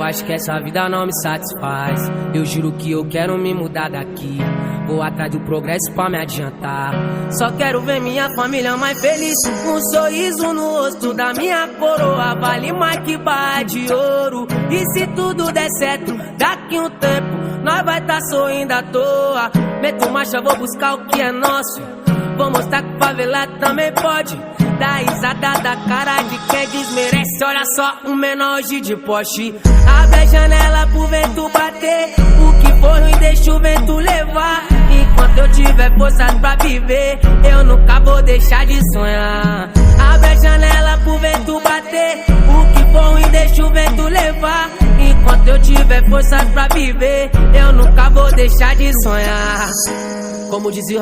acho que essa vida não me satisfaz. Eu juro que eu quero me mudar daqui. Vou atrás do progresso pra me adiantar. Só quero ver minha família mais feliz. Um sorriso no rosto da minha coroa vale mais que barra de ouro. E se tudo der certo, daqui um tempo nós vai tá sorrindo à toa. Meto marcha, vou buscar o que é nosso. Vou mostrar que o favelado também pode. Dá risada da cara de quem desmerece. Olha só, um menor hoje de Porsche. Abre a janela pro vento bater. O que for ruim deixa o vento levar. Enquanto eu tiver forças pra viver, eu nunca vou deixar de sonhar. Abre a janela pro vento bater. O que for ruim deixa o vento levar. Enquanto eu tiver forças pra viver, eu nunca vou deixar de sonhar. Como dizia o